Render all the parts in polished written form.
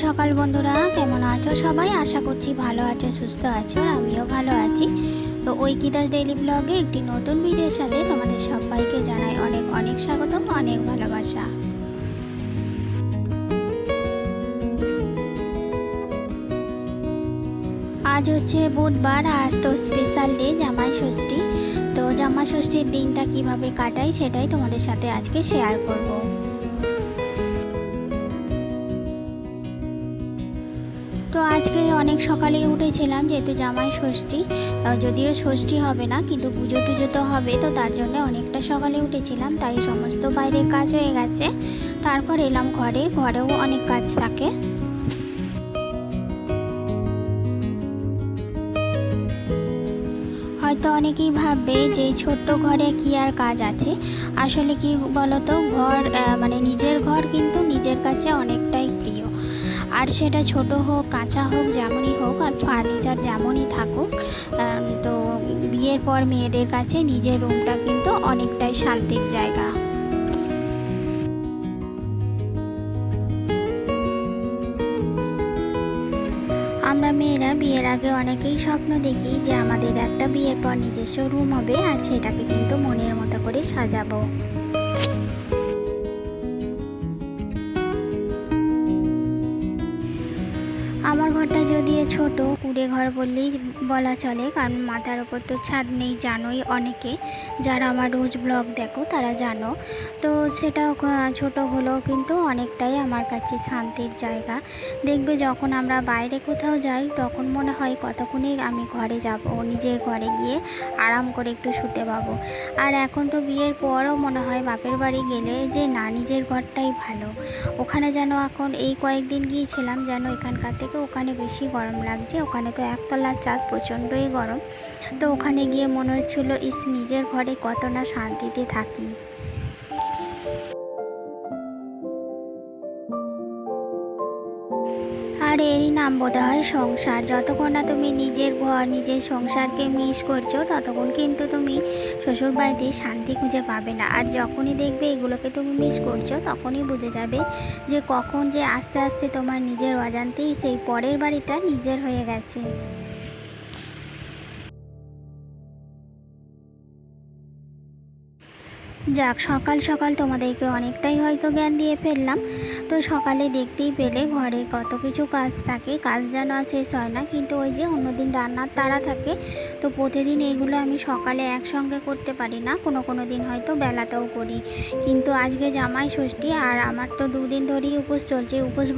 সকাল বন্ধুরা, কেমন আছো সবাই? আশা করছি ভালো আছো, সুস্থ আছো, আর আমিও ভালো আছি। তো ঐকিতাস ডেইলি ব্লগে একটি নতুন ভিডিওর সাথে তোমাদের সবাইকে জানাই অনেক অনেক স্বাগত, অনেক ভালোবাসা। আজ হচ্ছে বুধবার, আর আজ তো স্পেশাল ডে জামাই ষষ্ঠী। তো জামাই ষষ্ঠীর দিনটা কিভাবে কাটাই সেটাই তোমাদের সাথে আজকে শেয়ার করব। তো আজকে অনেক সকালেই উঠেছিলাম, যেহেতু জামাই ষষ্ঠী, যদিও ষষ্ঠী হবে না কিন্তু পুজো টুজো তো হবে, তো তার জন্য অনেকটা সকালে উঠেছিলাম, তাই সমস্ত বাইরের কাজ হয়ে গেছে। তারপর এলাম ঘরেও অনেক কাজ থাকে। হয়তো অনেকেই ভাববে যে ছোট্ট ঘরে কি আর কাজ আছে। আসলে কি বলতো, ঘর মানে নিজের ঘর কিন্তু নিজের কাছে অনেকটাই প্রিয়। আর সেটা ছোট হোক, কাঁচা হোক, যেমনই হোক, আর ফার্নিচার যেমনই থাকুক, তো বিয়ের পর মেয়েদের কাছে নিজের রুমটা কিন্তু অনেকটাই শান্তির জায়গা। আমরা মেয়েরা বিয়ের আগে অনেকেই স্বপ্ন দেখি যে আমাদের একটা বিয়ের পর নিজস্ব রুম হবে, আর সেটাকে কিন্তু মনের মতো করে সাজাবো। আমার ঘরটা যদিও ছোট, কুঁড়ে ঘর বললেই বলা চলে, কারণ মাথার ওপর তো ছাদ নেই, জানোই অনেকে, যারা আমার রোজ ব্লগ দেখো তারা জানো। তো সেটা ছোট হলেও কিন্তু অনেকটাই আমার কাছে শান্তির জায়গা। দেখবে যখন আমরা বাইরে কোথাও যাই তখন মনে হয় কতক্ষণে আমি ঘরে যাব, নিজের ঘরে গিয়ে আরাম করে একটু শুতে পাবো। আর এখন তো বিয়ের পরও মনে হয় বাপের বাড়ি গেলে যে না, নিজের ঘরটাই ভালো। ওখানে যেন এখন এই কয়েকদিন গিয়েছিলাম, যেন এখানকার থেকে ওখানে বেশি গরম লাগছে। ওখানে তো একতলার ছাদ, প্রচণ্ডই গরম। তো ওখানে গিয়ে মনে হচ্ছিলো নিজের ঘরে কত না শান্তিতে থাকি। আর এরই নাম বোধ হয় সংসার। যতক্ষণ না তুমি নিজের ঘর, নিজের সংসারকে মিস করছো, ততক্ষণ কিন্তু তুমি শ্বশুর বাড়িতে শান্তি খুঁজে পাবে না। আর যখনই দেখবে এগুলোকে তুমি মিস করছো, তখনই বুঝে যাবে যে কখন যে আস্তে আস্তে তোমার নিজের অজান্তেই সেই পরের বাড়িটা নিজের হয়ে গেছে। যাক, সকাল সকাল তোমাদেরকে অনেকটাই হয়তো জ্ঞান দিয়ে ফেললাম। তো সকালে দেখতেই পেলে ঘরে কত কিছু কাজ থাকে, কাজ যেন আর শেষ হয় না। কিন্তু ওই যে অন্যদিন রান্নার তাড়া থাকে, তো প্রতিদিন এগুলো আমি সকালে একসঙ্গে করতে পারি না, কোনো দিন হয়তো বেলাতেও করি। কিন্তু আজকে জামাই ষষ্ঠী, আর আমার তো দুদিন ধরেই উপোস চলছে। উপোস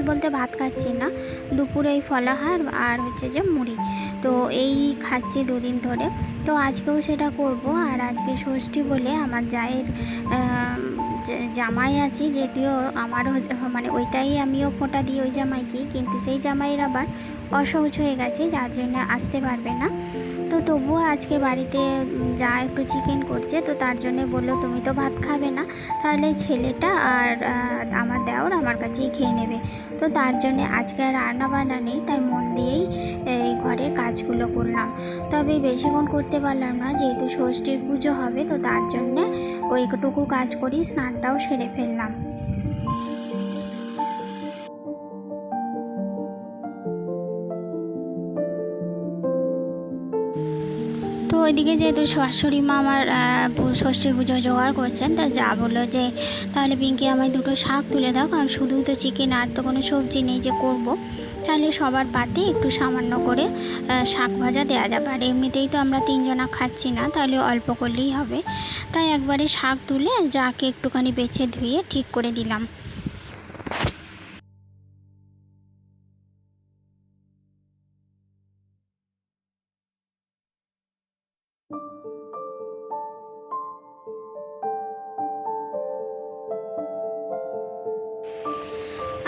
বলতে ভাত খাচ্ছি না, দুপুরে এই ফলাহার আর হচ্ছে যে মুড়ি, তো এই খাচ্ছি দুদিন ধরে। তো আজকেও সেটা করব। আর আজকে ষষ্ঠী বলে আমার জায়ের জামাই আছে, যদিও আমারও মানে ওইটাই আমিও ফোঁটা দিই ওই জামাইকে, কিন্তু সেই জামাইয়ের আবার অসহ্য হয়ে গেছে, যার জন্য আসতে পারবে না। তো তবুও আজকে বাড়িতে যা একটু চিকেন করছে, তো তার জন্য বললো তুমি তো ভাত খাবে না, তাহলে ছেলেটা আর আমার দেওর আমার কাছেই খেয়ে নেবে। তো তার জন্য আজকে আর রান্না বান্না নেই, তাই মন দিয়েই এই ঘরের কাজগুলো করলাম। তবে বেশিক্ষণ করতে পারলাম না, যেহেতু ষষ্ঠীর পুজো হবে, তো তার জন্যে ওইটুকু কাজ করি, স্নানটাও সেরে ফেললাম। তো ওইদিকে যেহেতু শাশুড়ি মা আমার ষষ্ঠী পুজো জোগাড় করছেন, তা যা বললো যে তাহলে পিঙ্কি আমায় দুটো শাক তুলে দাও, কারণ শুধুই তো চিকেন, আর তো কোনো সবজি নেই যে করব। তাহলে সবার পাতে একটু সামান্য করে শাক ভাজা দেওয়া যাবে। আর এমনিতেই তো আমরা তিনজনা খাচ্ছি না, তাহলে অল্প করলেই হবে। তাই একবারে শাক তুলে যাকে একটুখানি বেছে ধুয়ে ঠিক করে দিলাম।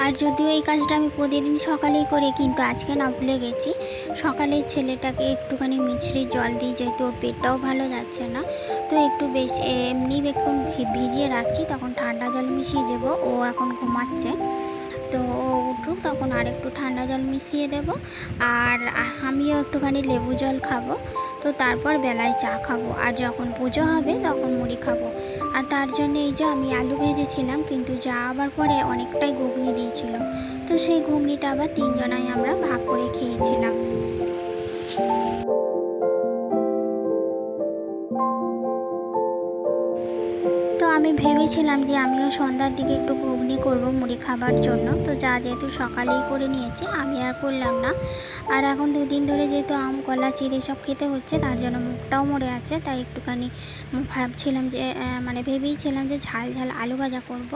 আর যদিও এই কাজটা আমি প্রতিদিন সকালেই করি, কিন্তু আজকে না ভুলে গেছি। সকালে ছেলেটাকে একটুখানি মিছরির জল দিই, যেহেতু ওর পেটটাও ভালো যাচ্ছে না, তো একটু বেশি এমনি একটু ভিজিয়ে রাখছি, তখন ঠান্ডা জল মিশিয়ে দেবো। ও এখন ঘুমাচ্ছে। তো ও উঠুক, তখন আর একটু ঠান্ডা জল মিশিয়ে দেব, আর আমিও একটুখানি লেবু জল খাবো। তো তারপর বেলায় চা খাবো, আর যখন পুজো হবে তখন মুড়ি খাবো। আর তার জন্য এই যে আমি আলু ভেজেছিলাম, কিন্তু যা আবার পরে অনেকটাই ঘুগনি দিয়েছিল, তো সেই ঘুগনিটা আবার তিনজনাই আমরা ভাগ করে খেয়েছিলাম। তো আমি ভেবেছিলাম যে আমিও সন্ধ্যার দিকে একটু ঘুগনি করব মুড়ি খাবার জন্য, তো যা যেহেতু সকালেই করে নিয়েছি, আমি আর করলাম না। আর এখন দুদিন ধরে যেহেতু আম কলা চিড়ে সব খেতে হচ্ছে, তার জন্য মুখটাও মরে আছে, তাই একটুখানি ভাবছিলাম যে মানে ভেবেইছিলাম যে ঝাল ঝাল আলু ভাজা করব।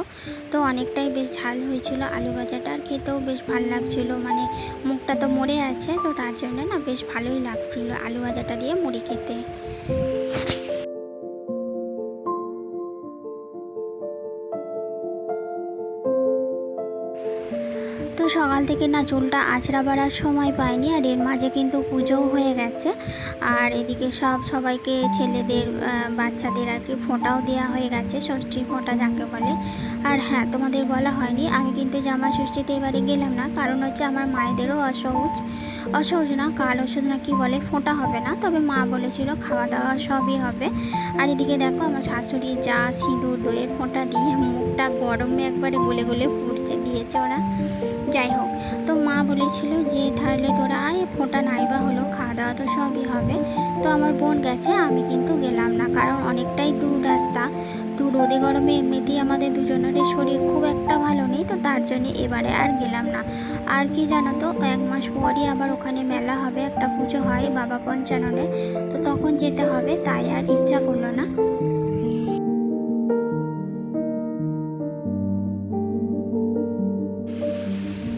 তো অনেকটাই বেশ ঝাল হয়েছিল আলু ভাজাটা, আর খেতেও বেশ ভালো লাগছিল, মানে মুখটা তো মরে আছে, তো তার জন্য না বেশ ভালোই লাগছিল আলু ভাজাটা দিয়ে মুড়ি খেতে। তো সকাল থেকে না চুলটা আঁচড়া বাড়ার সময় পাইনি, আর এর মাঝে কিন্তু পুজোও হয়ে গেছে, আর এদিকে সবাইকে ছেলেদের বাচ্চাদের আর কি ফোঁটাও দেওয়া হয়ে গেছে, ষষ্ঠীর ফোঁটা যাকে বলে। আর হ্যাঁ, তোমাদের বলা হয়নি, আমি কিন্তু জামা ষষ্ঠীতে এবারে গেলাম না, কারণ হচ্ছে আমার মায়েদেরও অসহজ না কাল ওষুধ না কি বলে, ফোঁটা হবে না, তবে মা বলেছিল খাওয়া দাওয়া সবই হবে। আর এদিকে দেখো আমার শাশুড়ি যা সিঁদুর দইয়ের ফোঁটা দিয়ে মুখটা গরমে একবারে গলে গলে ফুটছে দিয়েছে ওরা। যাই হোক, তো মা বলেছিল যে তাহলে তোরা আয়, ফোঁটা নাইবা হলো, খাওয়া দাওয়া তো সবই হবে। তো আমার বোন গেছে, আমি কিন্তু গেলাম না, কারণ অনেকটাই দূর রাস্তা, তো রোদে গরমে এমনিতেই আমাদের দুজনেরই শরীর খুব একটা ভালো নেই, তো তার জন্য এবারে আর গেলাম না। আর কি জানো তো, 1 মাস পরই আবার ওখানে মেলা হবে, একটা পুজো হয় বাবা পঞ্চাননের, তো তখন যেতে হবে, তাই আর ইচ্ছা করলো না।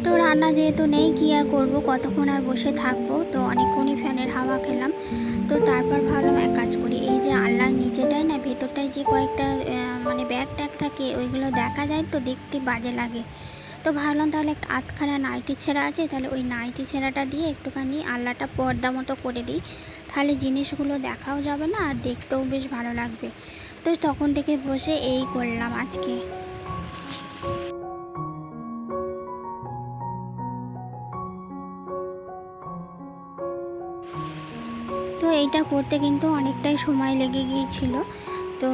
তো রান্না যেহেতু নেই, কী আর করবো, কতক্ষণ আর বসে থাকবো, তো অনেকক্ষণই ফ্যানের হাওয়া খেলাম। তো তারপর ভাবলাম এক কাজ করি, এই যে আলনার নিচেটায় না ভেতরটায় যে কয়েকটা মানে ব্যাগ ট্যাগ থাকে, ওইগুলো দেখা যায় তো দেখতে বাজে লাগে। তো ভাবলাম তাহলে একটা আধখানা নাইটি ছেঁড়া আছে, তাহলে ওই নাইটি ছেঁড়াটা দিয়ে একটুখানি আলনাটা পর্দা মতো করে দিই, তাহলে জিনিসগুলো দেখাও যাবে না, আর দেখতেও বেশ ভালো লাগবে। তো তখন থেকে বসে এই করলাম আজকে। তো এইটা করতে কিন্তু অনেকটাই সময় লেগে গিয়েছিল। তো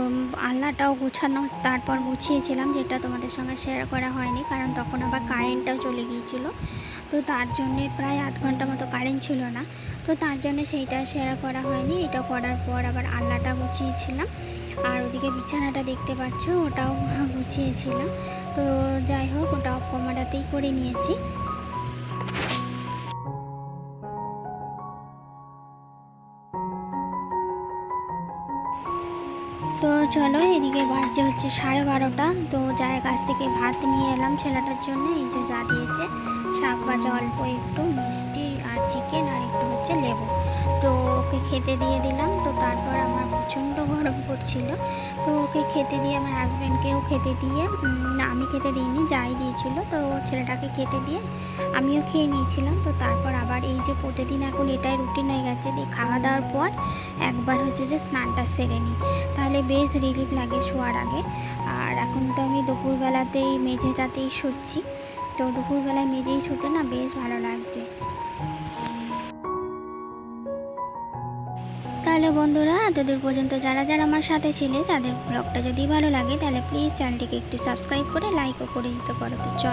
আলনাটাও গুছানো, তারপর গুছিয়েছিলাম, যেটা তোমাদের সঙ্গে শেয়ার করা হয়নি, কারণ তখন আবার কারেন্টটাও চলে গিয়েছিলো, তো তার জন্যে প্রায় আধ ঘন্টা মতো কারেন্ট ছিল না, তো তার জন্যে সেইটা শেয়ার করা হয়নি। এটা করার পর আবার আলনাটা গুছিয়েছিলাম, আর ওদিকে বিছানাটা দেখতে পাচ্ছ ওটাও গুছিয়েছিলাম। তো যাই হোক, ওটা অফ ক্যামেরাতেই করে নিয়েছি। তো চলো, এদিকে বাজছে হচ্ছে 12:30, তো যার কাছ থেকে ভাত নিয়ে এলাম ছেলেটার জন্য, এই যে যা দিয়েছে শাক ভাজা, অল্প একটু মিষ্টি আর চিকেন, আর একটু হচ্ছে লেবু, তো ওকে খেতে দিয়ে দিলাম। তো তারপর আমার প্রচণ্ড গরম পড়ছিল, তো ওকে খেতে দিয়ে আমার হাজব্যান্ডকেও খেতে দিয়ে, না আমি খেতে দিইনি, যাই দিয়েছিল, তো ছেলেটাকে খেতে দিয়ে আমিও খেয়ে নিয়েছিলাম। তো তারপর আবার এই যে প্রতিদিন এখন এটাই রুটিন হয়ে গেছে, দিয়ে খাওয়া দাওয়ার পর একবার হচ্ছে যে স্নানটা সেরে নিই, তাহলে বেশ রিলিফ লাগে শোয়ার আগে। আর এখন তো আমি দুপুরবেলাতেই মেঝেটাতেই শুচ্ছি, তো দুপুরবেলায় মেঝেই শুতে না বেশ ভালো লাগছে। তাহলে বন্ধুরা, এতদূর পর্যন্ত যারা যারা আমার সাথে ছিলে, যাদের ব্লগটা যদি ভালো লাগে, তাহলে প্লিজ চ্যানেলটিকে একটু সাবস্ক্রাইব করে লাইকও করে দিতে পারো। তো চলো।